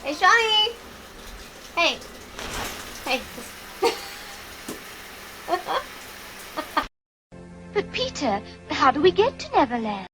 Hey, Shawnee! Hey. Hey. But Peter, how do we get to Neverland?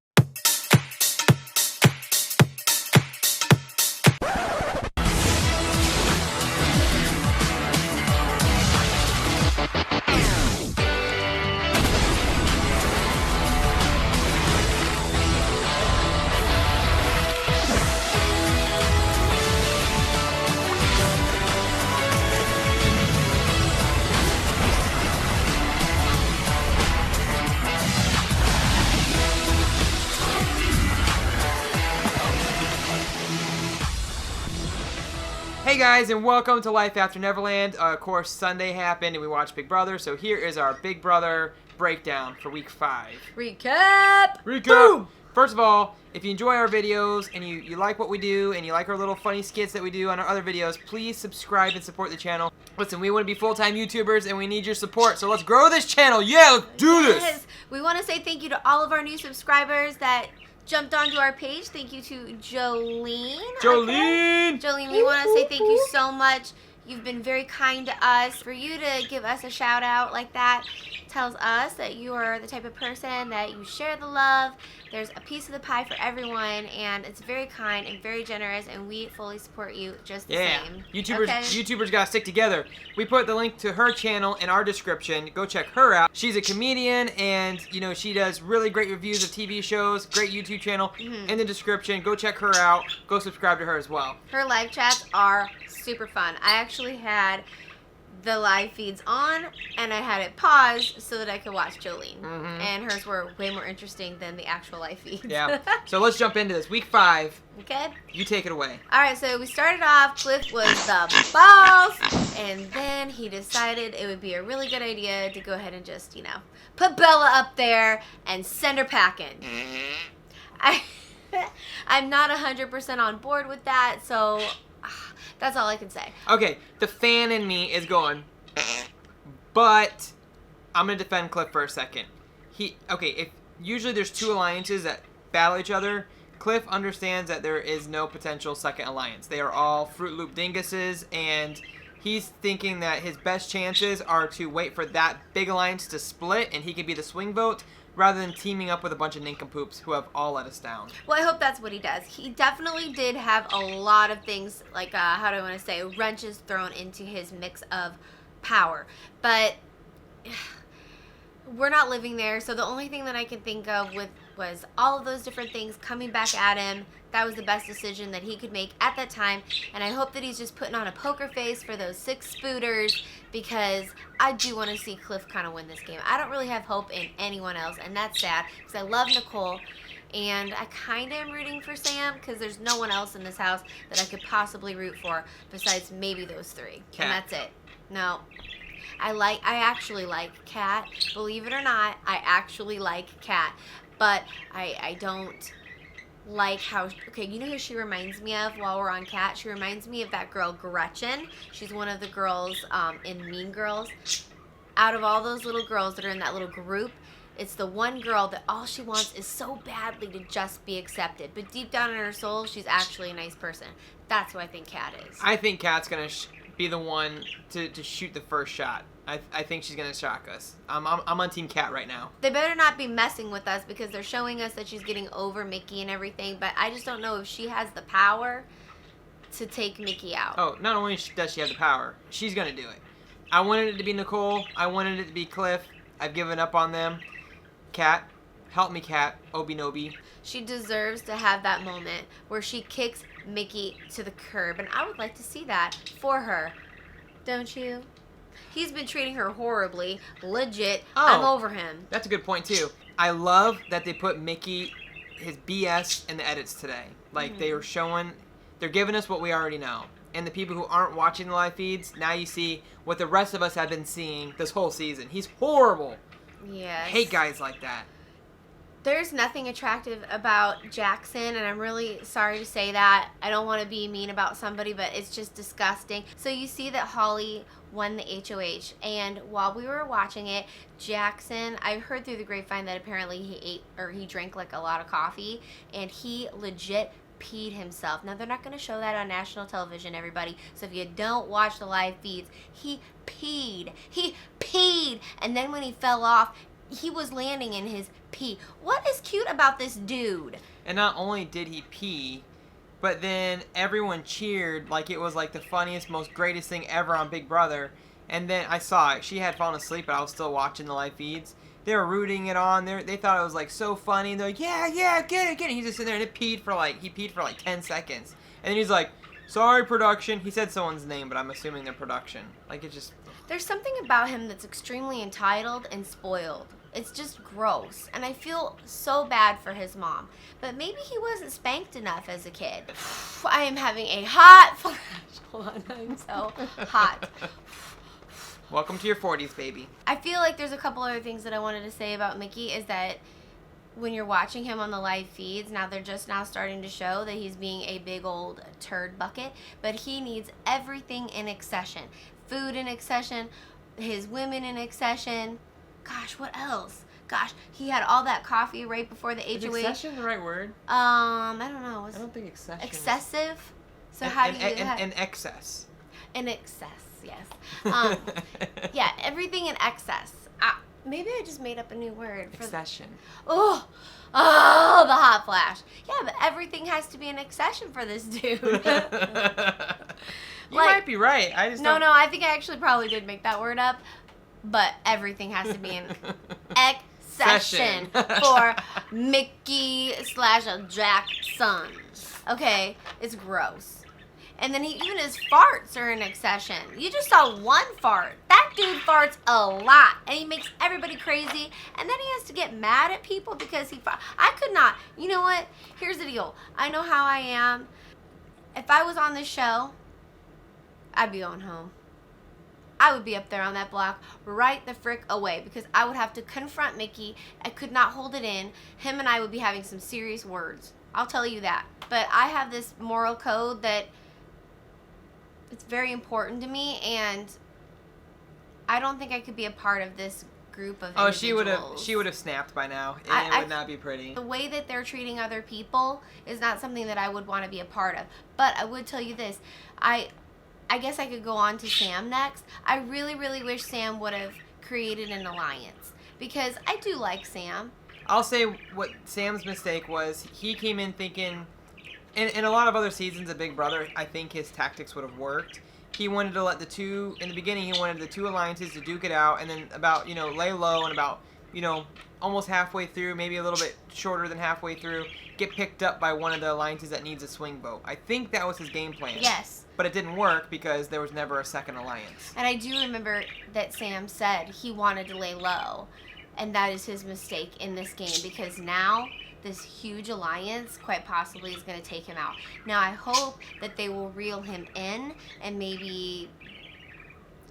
Hey guys, and welcome to Life After Neverland. Of course, Sunday happened and we watched Big Brother, so here is our Big Brother breakdown for week 5. Recap! Boom! First of all, if you enjoy our videos and you like what we do and you like our little funny skits that we do on our other videos, please subscribe and support the channel. Listen, we want to be full-time YouTubers and we need your support, so let's grow this channel. Yeah, let's do this! We want to say thank you to all of our new subscribers that jumped onto our page. Thank you to Joleen. Joleen! Okay? Joleen, we want to say thank you so much. You've been very kind to us. For you to give us a shout out like that tells us that you are the type of person that you share the love. There's a piece of the pie for everyone, and it's very kind and very generous, and we fully support you just the same. YouTubers gotta stick together. We put the link to her channel in our description. Go check her out. She's a comedian, and she does really great reviews of TV shows. Great YouTube channel in the description. Go check her out. Go subscribe to her as well. Her live chats are super fun. I actually had the live feeds on and I had it paused so that I could watch Joleen. And hers were way more interesting than the actual live feeds. Yeah. So let's jump into this. Week 5. Okay. You take it away. Alright, so we started off, Cliff was the boss, and then he decided it would be a really good idea to go ahead and just, put Bella up there and send her packing. I'm not 100% on board with that, so that's all I can say. Okay, the fan in me is going, but I'm going to defend Cliff for a second. If usually there's 2 alliances that battle each other, Cliff understands that there is no potential second alliance. They are all Fruit Loop dinguses, and he's thinking that his best chances are to wait for that big alliance to split, and he can be the swing vote, rather than teaming up with a bunch of nincompoops who have all let us down. Well, I hope that's what he does. He definitely did have a lot of things, like, how do I want to say, wrenches thrown into his mix of power. But we're not living there, so the only thing that I can think of was all of those different things coming back at him. That was the best decision that he could make at that time, and I hope that he's just putting on a poker face for those 6 spooters, because I do want to see Cliff kind of win this game. I don't really have hope in anyone else, and that's sad, because I love Nicole, and I kind of am rooting for Sam, because there's no one else in this house that I could possibly root for besides maybe those 3, Kat. and that's it. No. I actually like Kat. Believe it or not, I actually like Kat. But I don't like how, you know who she reminds me of while we're on Kat? She reminds me of that girl Gretchen. She's one of the girls in Mean Girls. Out of all those little girls that are in that little group, it's the one girl that all she wants is so badly to just be accepted. But deep down in her soul, she's actually a nice person. That's what I think Kat is. I think Kat's going to be the one to shoot the first shot. I think she's going to shock us. I'm on Team Kat right now. They better not be messing with us, because they're showing us that she's getting over Mickey and everything, but I just don't know if she has the power to take Mickey out. Oh, not only does she have the power, she's going to do it. I wanted it to be Nicole. I wanted it to be Cliff. I've given up on them. Kat, help me, Kat. Obi Nobi. She deserves to have that moment where she kicks Mickey to the curb, and I would like to see that for her. Don't you? He's been treating her horribly. Legit. I'm over him. That's a good point, too. I love that they put Mickey, his BS, in the edits today. Like, they were showing, they're giving us what we already know. And the people who aren't watching the live feeds, now you see what the rest of us have been seeing this whole season. He's horrible. Yes. I hate guys like that. There's nothing attractive about Jackson, and I'm really sorry to say that. I don't want to be mean about somebody, but it's just disgusting. So you see that Holly won the HOH, and while we were watching it, Jackson, I heard through the grapevine that apparently he drank like a lot of coffee, and he legit peed himself. Now, they're not going to show that on national television, everybody. So if you don't watch the live feeds, he peed. He peed. And then when he fell off, he was landing in his pee. What is cute about this dude? And not only did he pee, but then everyone cheered like it was like the funniest, most greatest thing ever on Big Brother. And then I saw it. She had fallen asleep, but I was still watching the live feeds. They were rooting it on. They thought it was like so funny. They're like, yeah, get it. He's just sitting there and he peed for like 10 seconds. And then he's like, sorry, production. He said someone's name, but I'm assuming they're production. Like, it just... There's something about him that's extremely entitled and spoiled. It's just gross. And I feel so bad for his mom. But maybe he wasn't spanked enough as a kid. I am having a hot flash. Hold on, I'm so hot. Welcome to your 40s, baby. I feel like there's a couple other things that I wanted to say about Michie is that when you're watching him on the live feeds, now they're just now starting to show that he's being a big old turd bucket, but he needs everything in accession. Food in accession, his women in accession. Gosh, what else? Gosh, he had all that coffee right before the HOH. Is accession the right word? I don't know. I don't think accession. Excessive? So how do you... An excess. In excess, yes. Yeah, everything in excess. Maybe I just made up a new word. Accession. Oh, the hot flash. Yeah, but everything has to be in accession for this dude. You might be right. I just don't... No, I think I actually probably did make that word up. But everything has to be in accession for Michie/Jackson. Okay, it's gross. And then even his farts are in accession. You just saw one fart. That dude farts a lot. And he makes everybody crazy. And then he has to get mad at people because he farts. I could not. You know what? Here's the deal. I know how I am. If I was on this show, I'd be going home. I would be up there on that block right the frick away because I would have to confront Michie. I could not hold it in. Him and I would be having some serious words. I'll tell you that. But I have this moral code that it's very important to me, and I don't think I could be a part of this group of individuals. she would have snapped by now. It would not be pretty. The way that they're treating other people is not something that I would want to be a part of. But I would tell you this. I guess I could go on to Sam next. I really, really wish Sam would have created an alliance because I do like Sam. I'll say what Sam's mistake was. He came in thinking, in a lot of other seasons of Big Brother, I think his tactics would have worked. He wanted to let in the beginning, he wanted the two alliances to duke it out, and then about, lay low, and about, almost halfway through, maybe a little bit shorter than halfway through, get picked up by one of the alliances that needs a swing vote. I think that was his game plan. Yes. But it didn't work because there was never a second alliance. And I do remember that Sam said he wanted to lay low. And that is his mistake in this game because now this huge alliance quite possibly is going to take him out. Now I hope that they will reel him in and maybe...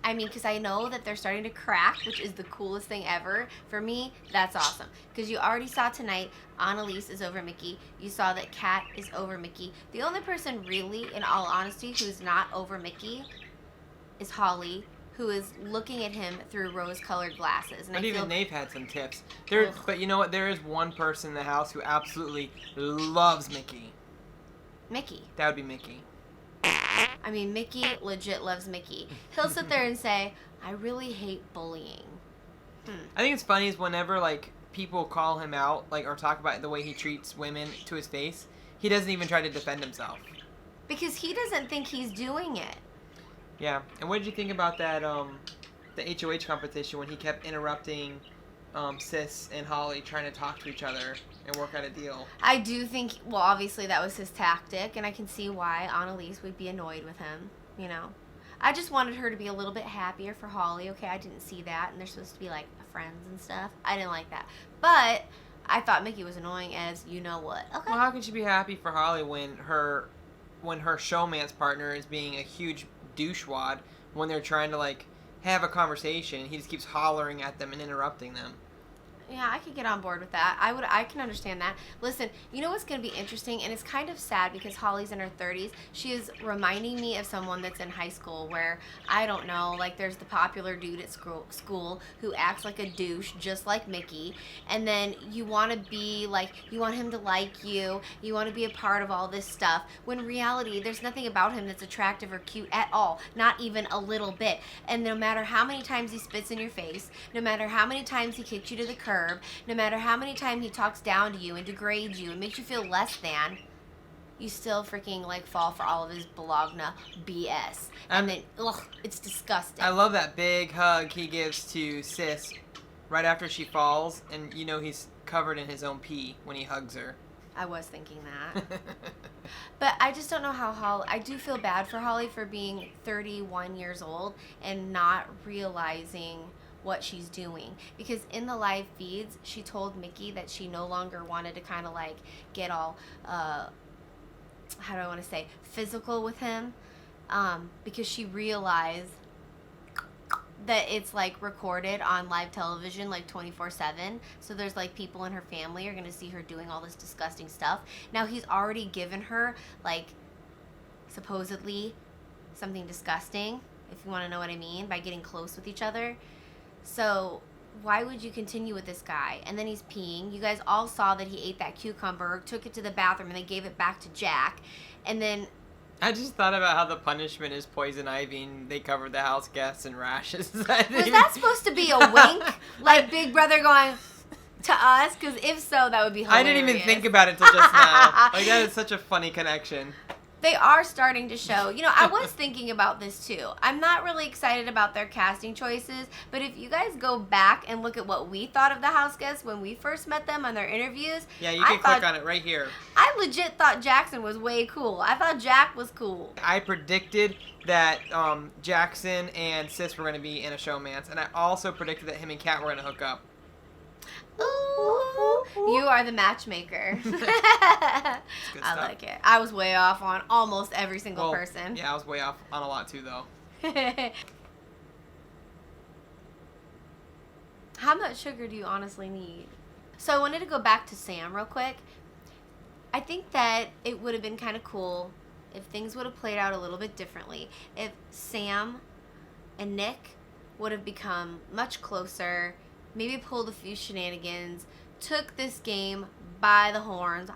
because I know that they're starting to crack, which is the coolest thing ever. For me, that's awesome. Because you already saw tonight, Annalise is over Michie. You saw that Kat is over Michie. The only person really, in all honesty, who's not over Michie is Holly, who is looking at him through rose-colored glasses. And but even they've had some tips. But you know what? There is one person in the house who absolutely loves Michie. Michie. That would be Michie. Michie legit loves Michie. He'll sit there and say, I really hate bullying. I think it's funny is whenever, people call him out, or talk about the way he treats women to his face, he doesn't even try to defend himself. Because he doesn't think he's doing it. Yeah. And what did you think about that, the HOH competition when he kept interrupting Sis and Holly trying to talk to each other and work out a deal? I do think, obviously that was his tactic, and I can see why Annalise would be annoyed with him, I just wanted her to be a little bit happier for Holly, okay? I didn't see that, and they're supposed to be, friends and stuff. I didn't like that. But I thought Michie was annoying as you-know-what. Okay. Well, how can she be happy for Holly when her showman's partner is being a huge douchewad when they're trying to, have a conversation, and he just keeps hollering at them and interrupting them? Yeah, I could get on board with that. I can understand that. Listen, you know what's going to be interesting, and it's kind of sad because Holly's in her 30s. She is reminding me of someone that's in high school where, I don't know, like there's the popular dude at school who acts like a douche, just like Mickey, and then you want to be like, you want him to like you want to be a part of all this stuff, when in reality, there's nothing about him that's attractive or cute at all, not even a little bit. And no matter how many times he spits in your face, no matter how many times he kicks you to the curb, no matter how many times he talks down to you and degrades you and makes you feel less than, you still freaking like fall for all of his Bologna BS. And then, ugh, it's disgusting. I love that big hug he gives to Sis right after she falls, and you know he's covered in his own pee when he hugs her. I was thinking that. But I just don't know how Holly, I do feel bad for Holly for being 31 years old and not realizing what she's doing, because in the live feeds she told Mickey that she no longer wanted to kind of like get all how do I want to say, physical with him, because she realized that it's like recorded on live television like 24/7, so there's like people in her family are going to see her doing all this disgusting stuff. Now he's already given her like supposedly something disgusting, if you want to know what I mean, by getting close with each other. So why would you continue with this guy? And then he's peeing. You guys all saw that he ate that cucumber, took it to the bathroom, and they gave it back to Jack. And then I just thought about how the punishment is poison ivy and they covered the house guests in rashes. Was that supposed to be a wink? Like Big Brother going to us? Because if so, that would be hilarious. I didn't even think about it until just now. Like, that is such a funny connection. They are starting to show. You know, I was thinking about this too. I'm not really excited about their casting choices, but if you guys go back and look at what we thought of the house guests when we first met them on their interviews. Yeah, you can click on it right here. I legit thought Jackson was way cool. I thought Jack was cool. I predicted that Jackson and Sis were going to be in a showmance, and I also predicted that him and Kat were going to hook up. Ooh, you are the matchmaker. Good I stuff. like it. I was way off on almost every single person. Yeah, I was way off on a lot too, though. How much sugar do you honestly need? So I wanted to go back to Sam real quick. I think that it would have been kind of cool if things would have played out a little bit differently. If Sam and Nick would have become much closer, maybe pulled a few shenanigans, took this game by the horns,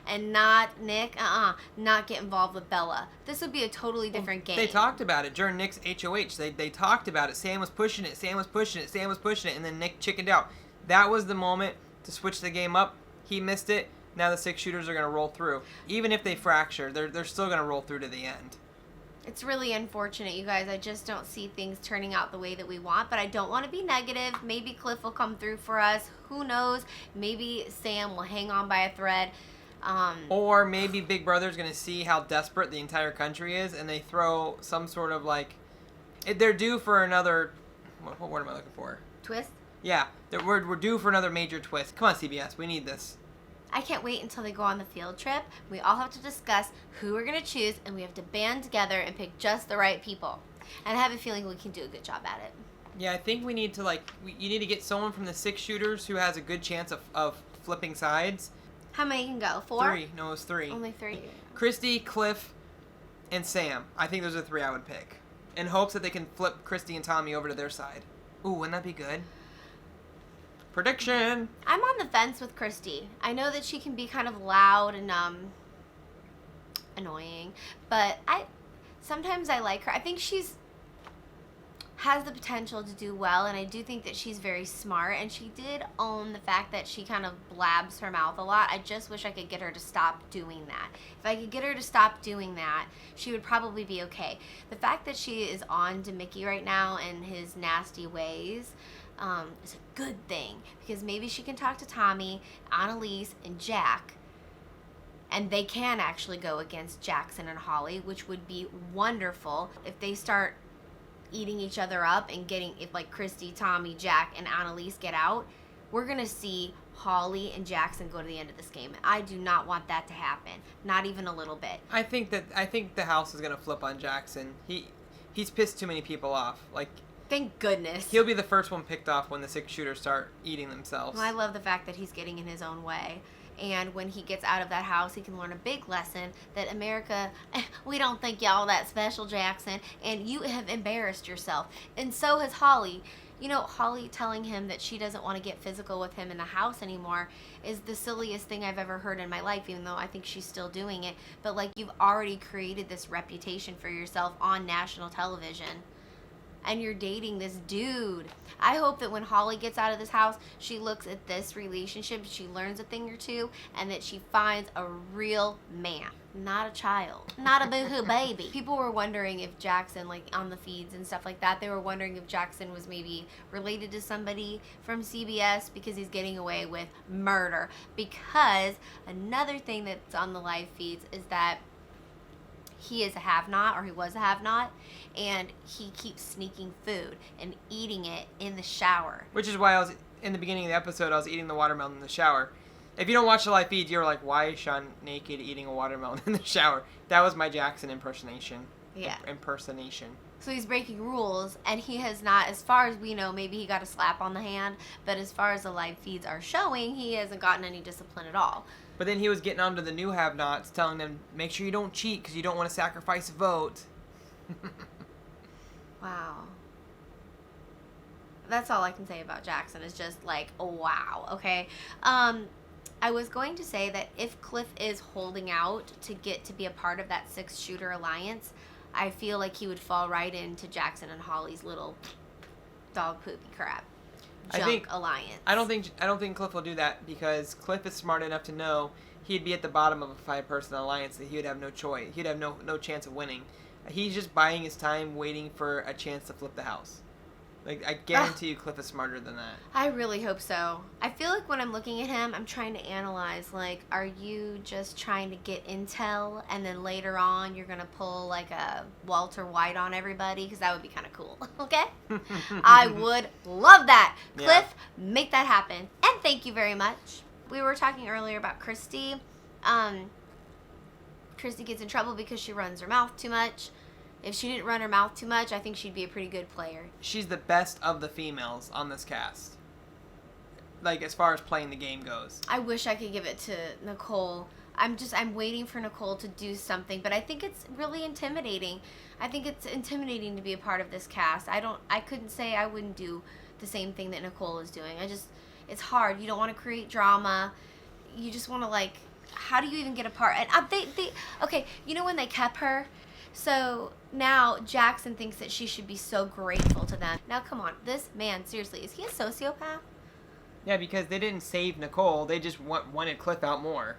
and not Nick, not get involved with Bella. This would be a totally different game. They talked about it during Nick's HOH. They talked about it. Sam was pushing it, and then Nick chickened out. That was the moment to switch the game up. He missed it. Now the 6 shooters are going to roll through. Even if they fracture, they're still going to roll through to the end. It's really unfortunate, you guys. I just don't see things turning out the way that we want, but I don't want to be negative. Maybe Cliff will come through for us. Who knows? Maybe Sam will hang on by a thread. Or maybe Big Brother's going to see how desperate the entire country is, and they throw some sort of like... They're due for another... What word am I looking for? Twist? Yeah, we're due for another major twist. Come on, CBS. We need this. I can't wait until they go on the field trip. We all have to discuss who we're going to choose, and we have to band together and pick just the right people. And I have a feeling we can do a good job at it. Yeah, I think we need to, you need to get someone from the 6 shooters who has a good chance of flipping sides. How many can go? 4? 3. No, it was 3. Only 3. Christy, Cliff, and Sam. I think those are the 3 I would pick. In hopes that they can flip Christy and Tommy over to their side. Ooh, wouldn't that be good? Prediction! I'm on the fence with Christy. I know that she can be kind of loud and annoying, but sometimes I like her. I think has the potential to do well, and I do think that she's very smart, and she did own the fact that she kind of blabs her mouth a lot. I just wish I could get her to stop doing that. If I could get her to stop doing that, she would probably be okay. The fact that she is on to Mickey right now and his nasty ways is a good thing, because maybe she can talk to Tommy, Annalise, and Jack, and they can actually go against Jackson and Holly, which would be wonderful if they start eating each other up and if like Christy, Tommy, Jack, and Annalise get out. We're going to see Holly and Jackson go to the end of this game. I do not want that to happen. Not even a little bit. I think the house is going to flip on Jackson. He's pissed too many people off. Like, Thank goodness. He'll be the first one picked off when the 6-shooters start eating themselves. Well, I love the fact that he's getting in his own way. And when he gets out of that house, he can learn a big lesson that America, we don't think y'all that special, Jackson. And you have embarrassed yourself. And so has Holly. You know, Holly telling him that she doesn't want to get physical with him in the house anymore is the silliest thing I've ever heard in my life, even though I think she's still doing it. But, like, you've already created this reputation for yourself on national television. And you're dating this dude. I hope that when Holly gets out of this house, she looks at this relationship, she learns a thing or two, and that she finds a real man, not a child, not a boohoo baby. People were wondering if Jackson, like on the feeds and stuff like that, they were wondering if Jackson was maybe related to somebody from CBS because he's getting away with murder. Because another thing that's on the live feeds is that he is a have-not, or he was a have-not, and he keeps sneaking food and eating it in the shower. Which is why I was, in the beginning of the episode, I was eating the watermelon in the shower. If you don't watch the live feed, you're like, why is Sean naked eating a watermelon in the shower? That was my Jackson impersonation. Yeah. Impersonation. So he's breaking rules, and he has not, as far as we know, maybe he got a slap on the hand, but as far as the live feeds are showing, he hasn't gotten any discipline at all. But then he was getting on to the new have-nots, telling them, make sure you don't cheat because you don't want to sacrifice a vote. Wow. That's all I can say about Jackson is just like, oh, wow, okay? I was going to say that if Cliff is holding out to get to be a part of that 6-shooter alliance, I feel like he would fall right into Jackson and Holly's little dog poopy crap. Alliance. I don't think Cliff will do that because Cliff is smart enough to know he'd be at the bottom of a 5-person alliance that he would have no choice. He'd have no chance of winning. He's just buying his time, waiting for a chance to flip the house. Like, I guarantee you Cliff is smarter than that. I really hope so. I feel like when I'm looking at him, I'm trying to analyze, like, are you just trying to get intel and then later on you're going to pull, like, a Walter White on everybody? Because that would be kind of cool, okay? I would love that. Cliff, make that happen. And thank you very much. We were talking earlier about Christy. Christy gets in trouble because she runs her mouth too much. If she didn't run her mouth too much, I think she'd be a pretty good player. She's the best of the females on this cast. Like, as far as playing the game goes. I wish I could give it to Nicole. I'm waiting for Nicole to do something, but I think it's really intimidating. I think it's intimidating to be a part of this cast. I couldn't say I wouldn't do the same thing that Nicole is doing. It's hard. You don't want to create drama. You just want to, like, how do you even get a part? And okay, you know when they kept her? So now Jackson thinks that she should be so grateful to them. Now, come on. This man, seriously, is he a sociopath? Yeah, because they didn't save Nicole. They just wanted Cliff out more.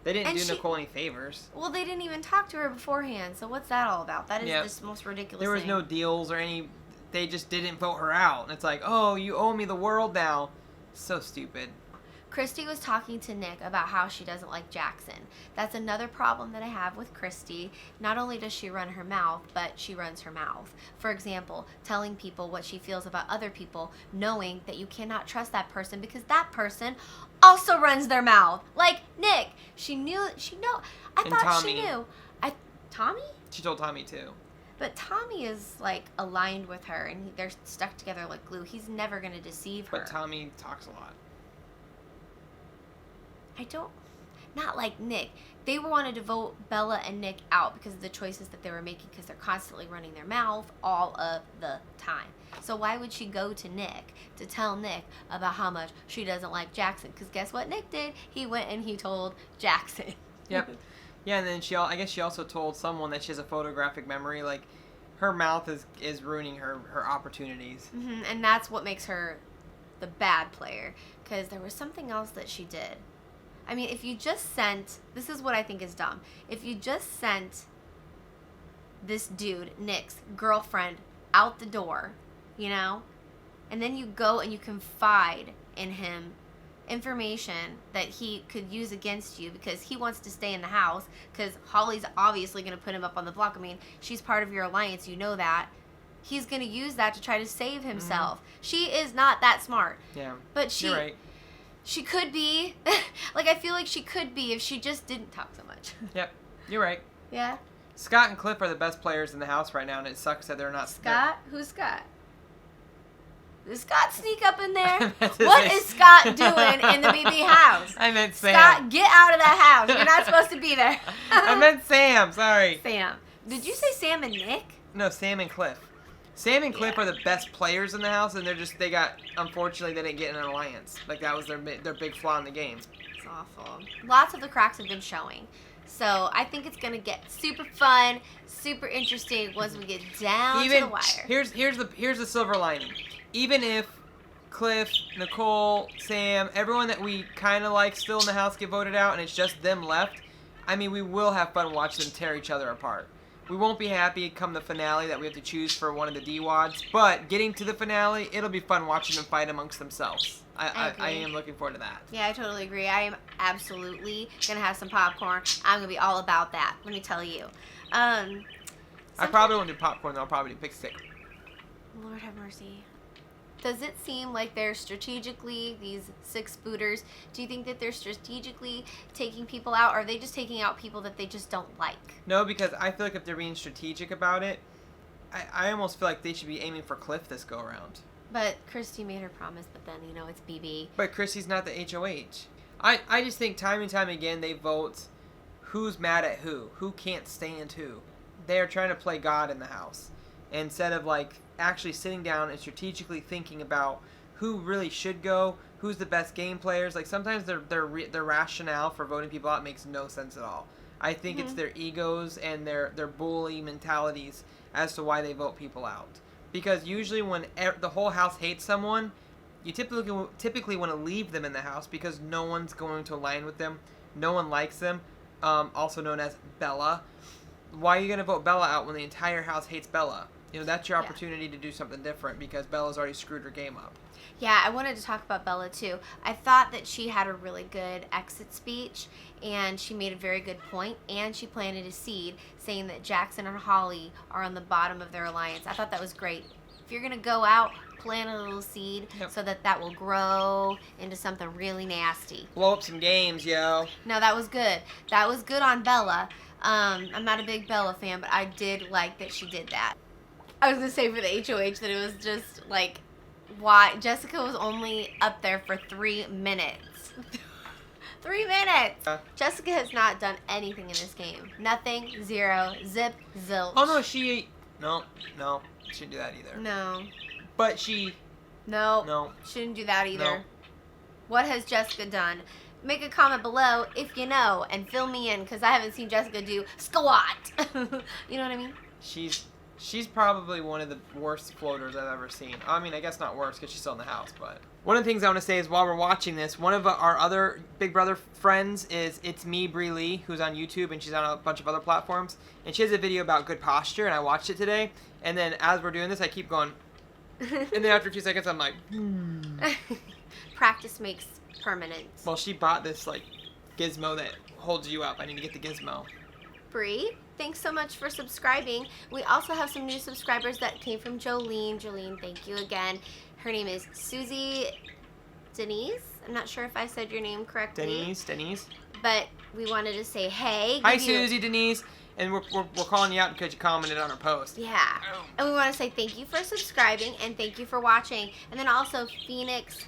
They didn't do Nicole any favors. Well, they didn't even talk to her beforehand. So what's that all about? That is the most ridiculous thing. There was no deals or any... They just didn't vote her out. And it's like, oh, you owe me the world now. So stupid. Christy was talking to Nick about how she doesn't like Jackson. That's another problem that I have with Christy. Not only does she run her mouth, but she runs her mouth. For example, telling people what she feels about other people, knowing that you cannot trust that person because that person also runs their mouth. Like Nick. I thought Tommy. she knew. Tommy? She told Tommy too. But Tommy is, like, aligned with her, and they're stuck together like glue. He's never going to deceive her. But Tommy talks a lot. Not like Nick. They wanted to vote Bella and Nick out because of the choices that they were making because they're constantly running their mouth all of the time. So why would she go to Nick to tell Nick about how much she doesn't like Jackson? Because guess what Nick did? He went and he told Jackson. Yep. Yeah, and then I guess she also told someone that she has a photographic memory. Like, her mouth is ruining her opportunities. Mm-hmm, and that's what makes her the bad player. Because there was something else that she did. I mean, if you just sent... This is what I think is dumb. If you just sent this dude, Nick's girlfriend, out the door, you know? And then you go and you confide in him information that he could use against you because he wants to stay in the house because Holly's obviously going to put him up on the block. I mean, she's part of your alliance. You know that. He's going to use that to try to save himself. Mm-hmm. She is not that smart. Yeah, but you're right. She could be. Like, I feel like she could be if she just didn't talk so much. Yep, you're right. Yeah? Scott and Cliff are the best players in the house right now, and it sucks that they're not... Scott? Who's Scott? Does Scott sneak up in there? I meant to What say- is Scott doing in the BB house? I meant Sam. Scott, get out of that house. You're not supposed to be there. I meant Sam. Sorry. Sam. Did you say Sam and Nick? No, Sam and Cliff. Sam and Cliff are the best players in the house, and unfortunately, they didn't get in an alliance. Like, that was their big flaw in the game. It's awful. Lots of the cracks have been showing. So I think it's going to get super fun, super interesting once we get down to the wire. Here's the silver lining. Even if Cliff, Nicole, Sam, everyone that we kind of like still in the house get voted out, and it's just them left, I mean, we will have fun watching them tear each other apart. We won't be happy come the finale that we have to choose for one of the D-Wads, but getting to the finale, it'll be fun watching them fight amongst themselves. I am looking forward to that. Yeah, I totally agree. I am absolutely going to have some popcorn. I'm going to be all about that, let me tell you. I probably won't do popcorn, though. I'll probably do Pick Stick. Lord have mercy. Does it seem like they're strategically, these 6 booters, do you think that they're strategically taking people out, or are they just taking out people that they just don't like? No, because I feel like if they're being strategic about it, I almost feel like they should be aiming for Cliff this go-around. But Christy made her promise, but then, it's BB. But Chrissy's not the HOH. I just think time and time again they vote who's mad at who can't stand who. They are trying to play God in the house. Instead of, like, actually sitting down and strategically thinking about who really should go, who's the best game players. Like, sometimes their rationale for voting people out makes no sense at all. I think it's their egos and their bully mentalities as to why they vote people out. Because usually when the whole house hates someone, you typically want to leave them in the house because no one's going to align with them. No one likes them, also known as Bella. Why are you going to vote Bella out when the entire house hates Bella? That's your opportunity to do something different because Bella's already screwed her game up. Yeah, I wanted to talk about Bella too. I thought that she had a really good exit speech, and she made a very good point, and she planted a seed saying that Jackson and Holly are on the bottom of their alliance. I thought that was great. If you're going to go out, plant a little seed so that will grow into something really nasty. Blow up some games, yo. No, that was good. That was good on Bella. I'm not a big Bella fan, but I did like that she did that. I was going to say for the HOH that it was just like, why? Jessica was only up there for 3 minutes. 3 minutes! Jessica has not done anything in this game. Nothing, zero, zip, zilch. Oh, no, no, she didn't do that either. No. But she... No. She didn't do that either. No. What has Jessica done? Make a comment below if you know and fill me in because I haven't seen Jessica do squat. You know what I mean? She's probably one of the worst floaters I've ever seen. I mean, I guess not worse because she's still in the house, but... One of the things I want to say is while we're watching this, one of our other Big Brother friends is It's Me, Bree Lee, who's on YouTube, and she's on a bunch of other platforms. And she has a video about good posture, and I watched it today. And then as we're doing this, I keep going... and then after 2 seconds, I'm like... Practice makes permanent. Well, she bought this, like, gizmo that holds you up. I need to get the gizmo. Bree, thanks so much for subscribing. We also have some new subscribers that came from Joleen. Joleen, thank you again. Her name is Susie Denise. I'm not sure if I said your name correctly. Denise. But we wanted to say hey. Hi, Susie Denise. And we're calling you out because you commented on our post. Yeah. And we want to say thank you for subscribing and thank you for watching. And then also Phoenix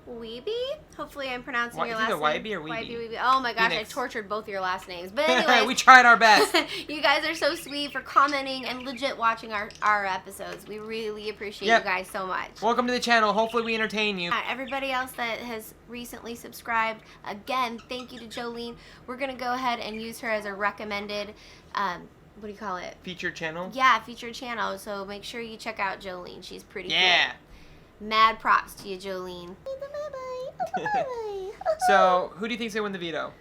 Weeby? Hopefully I'm pronouncing your last name. Weeby or Weeby? Weeby. Oh my gosh, Phoenix. I tortured both your last names. But anyway, we tried our best. You guys are so sweet for commenting and legit watching our episodes. We really appreciate you guys so much. Welcome to the channel. Hopefully we entertain you. Everybody else that has recently subscribed, again, thank you to Joleen. We're going to go ahead and use her as a recommended, what do you call it? Featured channel? Yeah, featured channel. So make sure you check out Joleen. She's pretty cool. Yeah. Mad props to you, Joleen. So, who do you think's gonna win the veto?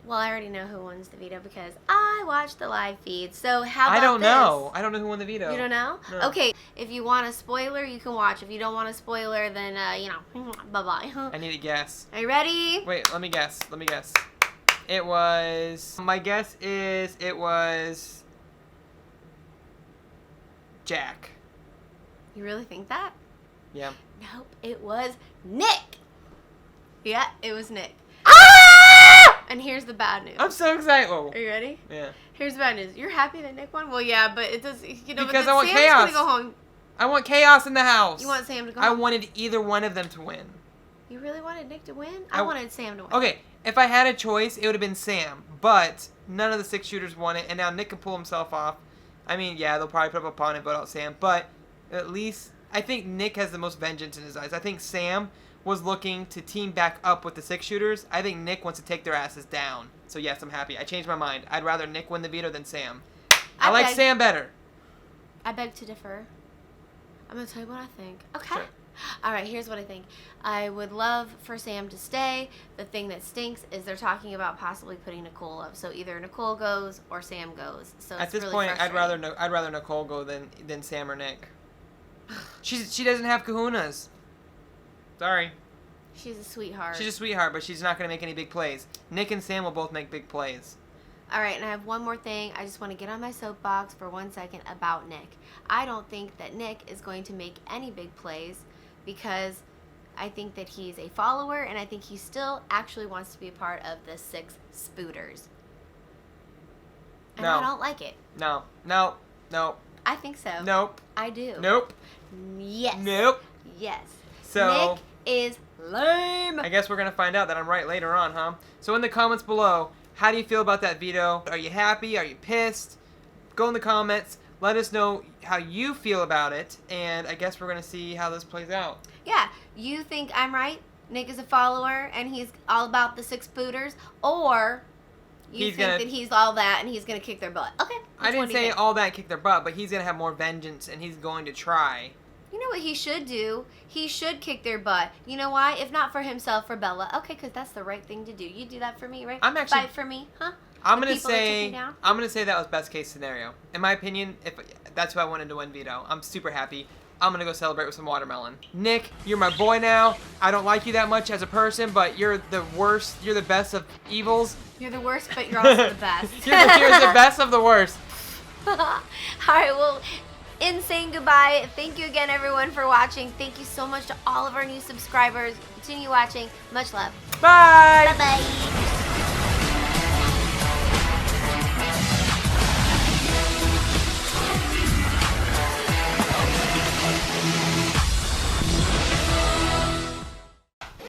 Well, I already know who wins the veto because I watch the live feed. So how about I don't this? know. I don't know who won the veto. You don't know? No. Okay, if you want a spoiler, you can watch. If you don't want a spoiler, then, bye-bye. I need a guess. Are you ready? Wait, let me guess. It was... My guess is it was... Jack. You really think that? Yeah. Nope, it was Nick. Yeah, it was Nick. Ah! And here's the bad news. I'm so excited. Whoa. Are you ready? Yeah. Here's the bad news. You're happy that Nick won? Well, yeah, but it does, Because but I want Sam's chaos. gonna go home. I want chaos in the house. You want Sam to go I home? wanted either one of them to win. You really wanted Nick to win? I wanted Sam to win. Okay, if I had a choice, it would have been Sam. But none of the 6 shooters won it, and now Nick can pull himself off. I mean, yeah, they'll probably put up a pawn and vote out Sam, but at least I think Nick has the most vengeance in his eyes. I think Sam was looking to team back up with the 6 shooters. I think Nick wants to take their asses down. So yes, I'm happy. I changed my mind. I'd rather Nick win the veto than Sam. I like Sam better. I beg to differ. I'm going to tell you what I think. Okay. Sure. All right, here's what I think. I would love for Sam to stay. The thing that stinks is they're talking about possibly putting Nicole up. So either Nicole goes or Sam goes. So At it's this really point, I'd frustrating. rather Nicole go than Sam or Nick. She doesn't have kahunas. Sorry. She's a sweetheart. She's a sweetheart, but she's not going to make any big plays. Nick and Sam will both make big plays. All right, and I have one more thing. I just want to get on my soapbox for 1 second about Nick. I don't think that Nick is going to make any big plays because I think that he's a follower, and I think he still actually wants to be a part of the 6 spooters. And No. I don't like it. No. I think so. Nope. I do. Nope. Yes. Nope. Yes. So, Nick is lame. I guess we're going to find out that I'm right later on, huh? So in the comments below, how do you feel about that veto? Are you happy? Are you pissed? Go in the comments. Let us know how you feel about it. And I guess we're going to see how this plays out. Yeah. You think I'm right? Nick is a follower and he's all about the 6 spooters? Or you think that he's all that and he's going to kick their butt? Okay. I didn't say all that kick their butt, but he's going to have more vengeance and he's going to try. You know what he should do? He should kick their butt. You know why? If not for himself, for Bella. Okay, because that's the right thing to do. You do that for me, right? I'm actually- Fight for me, huh? I'm The gonna people that took say me down? that was best case scenario. In my opinion, if that's who I wanted to win veto, I'm super happy. I'm gonna go celebrate with some watermelon. Nick, you're my boy now. I don't like you that much as a person, but you're the worst. You're the best of evils. You're the worst, but you're also the best. you're the best of the worst. All right, well, in saying goodbye, thank you again, everyone, for watching. Thank you so much to all of our new subscribers. Continue watching. Much love. Bye. Bye-bye.